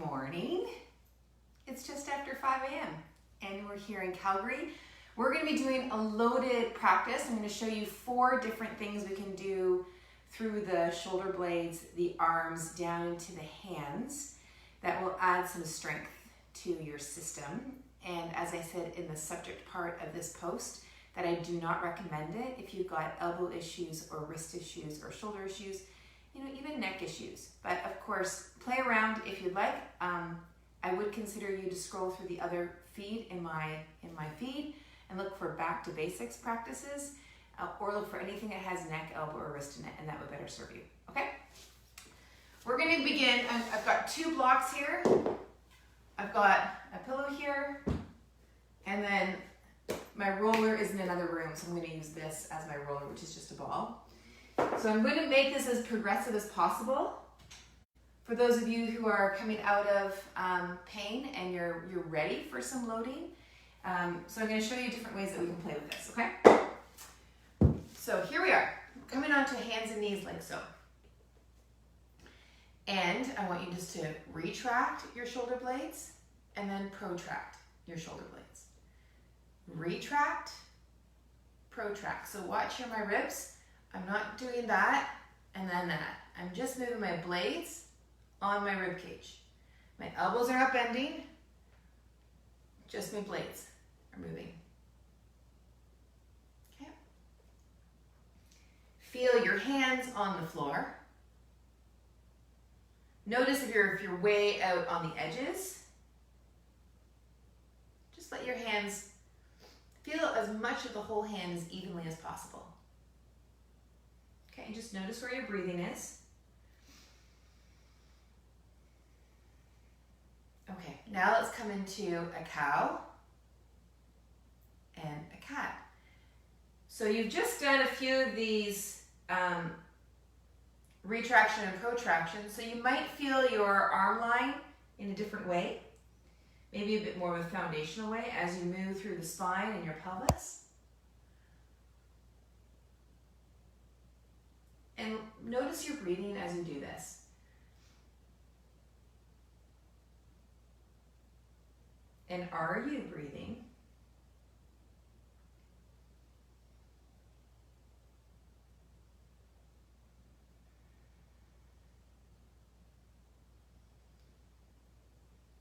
morning. It's just after 5 a.m. and we're here in Calgary. We're going to be doing a loaded practice. I'm going to show you 4 different things we can do through the shoulder blades, the arms, down into the hands that will add some strength to your system. And as I said in the subject part of this post, that I do not recommend it if you've got elbow issues or wrist issues or shoulder issues, even neck issues. But of course, play around if you'd like. I would consider you to scroll through the other feed in my feed and look for back to basics practices, or look for anything that has neck, elbow, or wrist in it, and that would better serve you. Okay? We're going to begin. I've got 2 blocks here. I've got a pillow here, and then my roller is in another room, so I'm going to use this as my roller, which is just a ball. So I'm going to make this as progressive as possible. For those of you who are coming out of pain and you're ready for some loading, so I'm going to show you different ways that we can play with this, okay? So here we are, coming onto hands and knees like so. And I want you just to retract your shoulder blades and then protract your shoulder blades. Retract, protract. So watch here my ribs. I'm not doing that and then that. I'm just moving my blades on my rib cage. My elbows are not bending, just my blades are moving. Okay. Feel your hands on the floor. Notice if you're way out on the edges, just let your hands feel as much of the whole hand as evenly as possible. Okay, and just notice where your breathing is. Okay, now let's come into a cow and a cat. So you've just done a few of these retraction and protraction, so you might feel your arm line in a different way, maybe a bit more of a foundational way as you move through the spine and your pelvis. And notice your breathing as you do this. And are you breathing?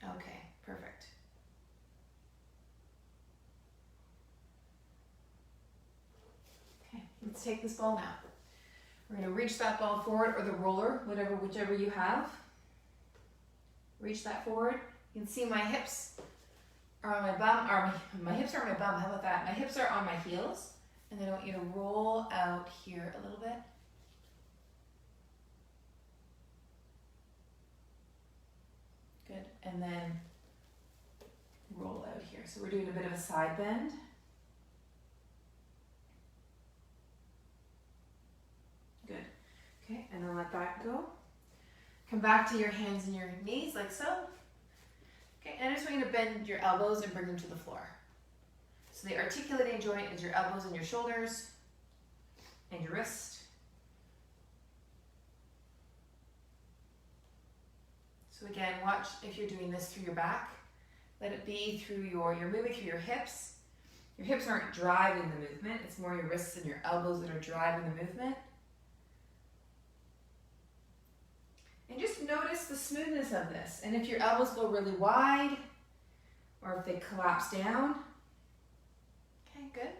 Okay, perfect. Okay, let's take this ball now. We're going to reach that ball forward, or the roller, whichever you have. Reach that forward. You can see my hips are on my bum, or my hips are on my bum, how about that? My hips are on my heels, and then I want you to roll out here a little bit. Good, and then roll out here. So we're doing a bit of a side bend. Good, okay, and then let that go. Come back to your hands and your knees like so. Okay, and I just want you to bend your elbows and bring them to the floor. So the articulating joint is your elbows and your shoulders and your wrist. So again, watch if you're doing this through your back. Let it be through you're moving through your hips. Your hips aren't driving the movement. It's more your wrists and your elbows that are driving the movement. And just notice the smoothness of this. And if your elbows go really wide, or if they collapse down. Okay, good.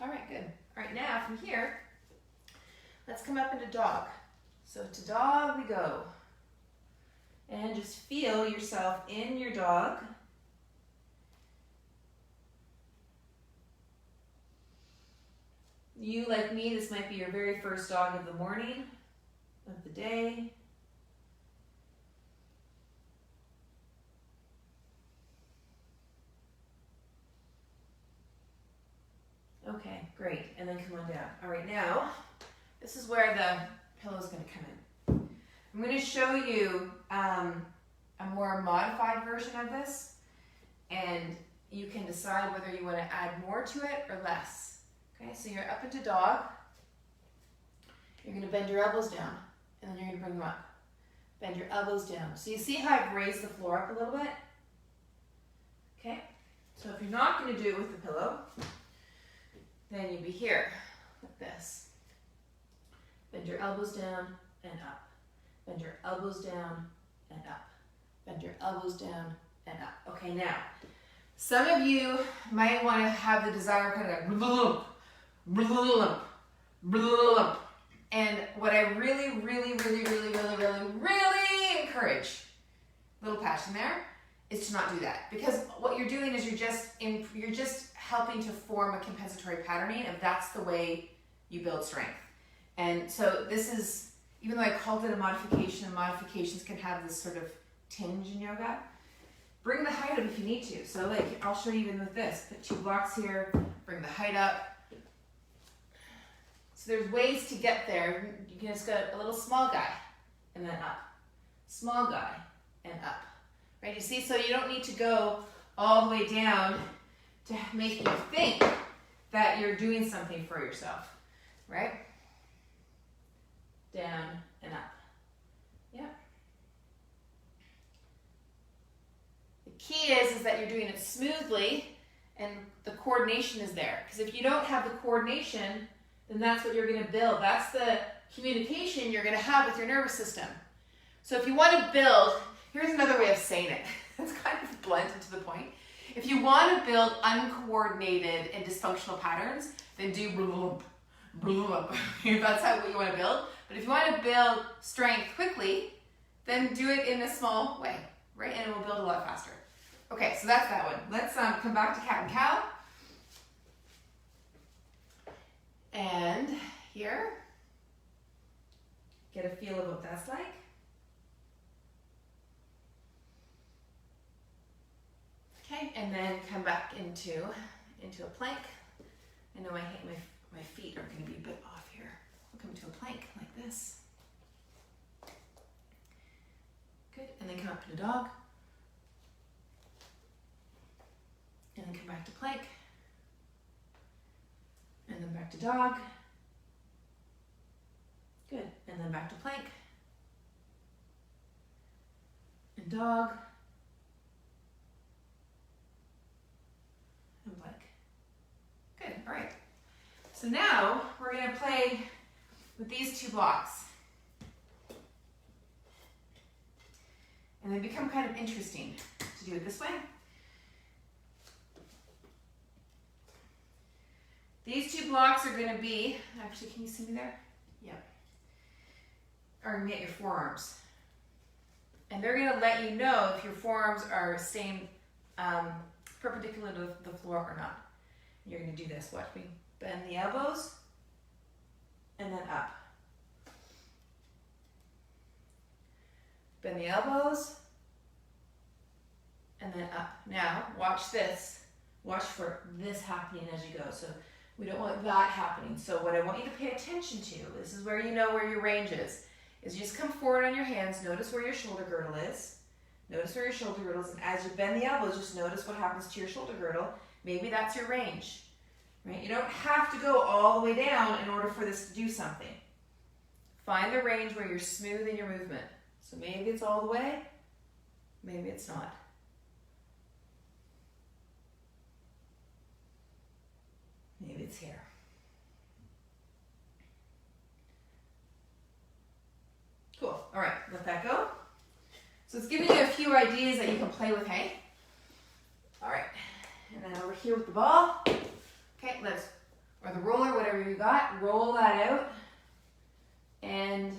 All right, good. All right, now from here, let's come up into dog. So to dog we go. And just feel yourself in your dog. You, like me, this might be your very first dog of the morning, of the day. Okay, great. And then come on down. All right, now, this is where the pillow is going to come in. I'm going to show you a more modified version of this, and you can decide whether you want to add more to it or less. Okay, so you're up into dog. You're going to bend your elbows down, and then you're going to bring them up. Bend your elbows down. So you see how I've raised the floor up a little bit? Okay, so if you're not going to do it with the pillow, then you'd be here, like this. Bend your elbows down and up. Bend your elbows down and up. Bend your elbows down and up. Okay, now, some of you might want to have the desire kind of like, and what I really encourage, little passion there, is to not do that. Because what you're doing is you're just helping to form a compensatory patterning, and that's the way you build strength. And so this is, even though I called it a modification, and modifications can have this sort of tinge in yoga, bring the height up if you need to. So like, I'll show you even with this. Put 2 blocks here, bring the height up. So there's ways to get there. You can just go a little small guy and then up. Small guy and up. Right, you see? So you don't need to go all the way down to make you think that you're doing something for yourself. Right? Down and up. Yep. The key is that you're doing it smoothly and the coordination is there. Because if you don't have the coordination, then that's what you're going to build. That's the communication you're going to have with your nervous system. So if you want to build, here's another way of saying it. It's kind of blunt and to the point. If you want to build uncoordinated and dysfunctional patterns, then do that's how what you want to build. But if you want to build strength quickly, then do it in a small way, right? And it will build a lot faster. Okay, so that's that one. Let's come back to cat and cow. And here, get a feel of what that's like. Okay, and then come back into a plank. I know my feet are going to be a bit off here. We'll come to a plank like this. Good, and then come up to dog. And then come back to plank. And then back to dog. Good, and then back to plank. And dog. And plank. Good, all right. So now we're going to play with these 2 blocks. And they become kind of interesting to do it this way. These 2 blocks are going to be, actually, can you see me there? Yeah. Are going to be at your forearms. And they're going to let you know if your forearms are staying perpendicular to the floor or not. You're going to do this. Watch me. Bend the elbows and then up. Bend the elbows and then up. Now, watch this. Watch for this happening as you go. So we don't want that happening. So what I want you to pay attention to, this is where you know where your range is you just come forward on your hands, notice where your shoulder girdle is. Notice where your shoulder girdle is, and as you bend the elbows, just notice what happens to your shoulder girdle. Maybe that's your range, right? You don't have to go all the way down in order for this to do something. Find the range where you're smooth in your movement. So maybe it's all the way, maybe it's not. Maybe it's here. Cool. All right, let that go. So it's giving you a few ideas that you can play with, hey? All right, and then over here with the ball. Okay, or the roller, whatever you got, roll that out and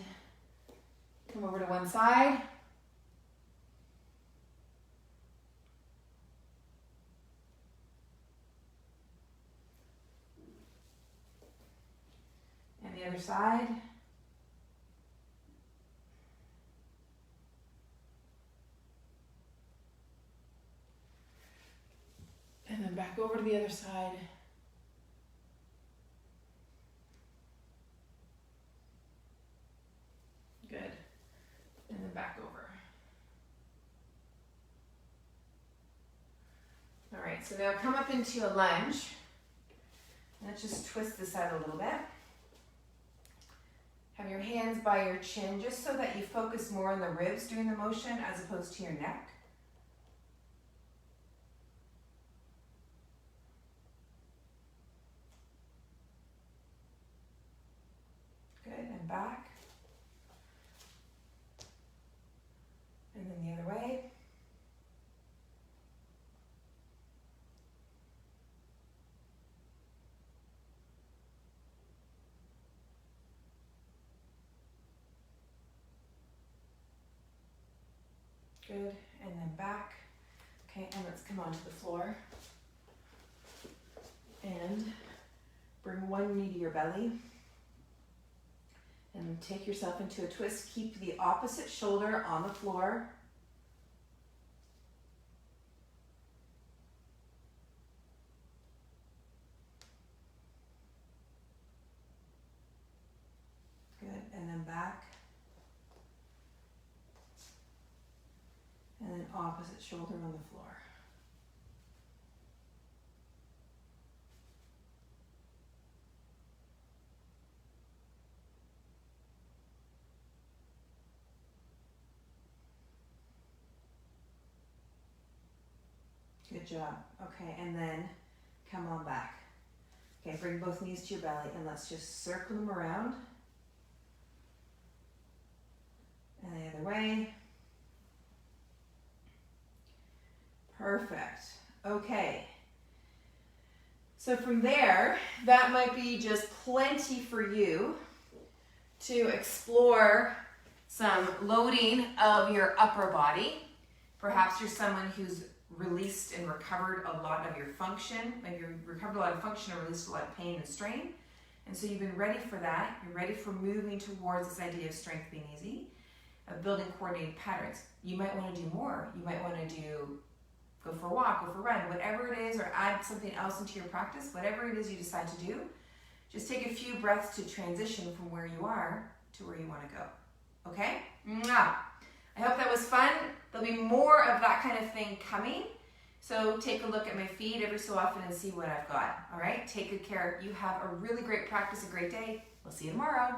come over to one side. And the other side. And then back over to the other side. Good. And then back over. All right, so now come up into a lunge. Let's just twist this out a little bit. Have your hands by your chin just so that you focus more on the ribs doing the motion as opposed to your neck. Good, and back. And then the other way. Good, and then back. Okay, and let's come onto the floor. And bring one knee to your belly. And take yourself into a twist. Keep the opposite shoulder on the floor. Good, and then back. And then opposite shoulder on the floor. Good job. Okay, and then come on back. Okay, bring both knees to your belly and let's just circle them around. And the other way. Perfect. Okay. So from there, that might be just plenty for you to explore some loading of your upper body. Perhaps you're someone who's released and recovered a lot of your function, maybe you've recovered a lot of function or released a lot of pain and strain. And so you've been ready for that. You're ready for moving towards this idea of strength being easy, of building coordinated patterns. You might want to do more. You might want to go for a walk, go for a run, whatever it is, or add something else into your practice, whatever it is you decide to do. Just take a few breaths to transition from where you are to where you want to go. Okay? Mwah. I hope that was fun. There'll be more of that kind of thing coming. So take a look at my feed every so often and see what I've got. All right? Take good care. You have a really great practice, a great day. We'll see you tomorrow.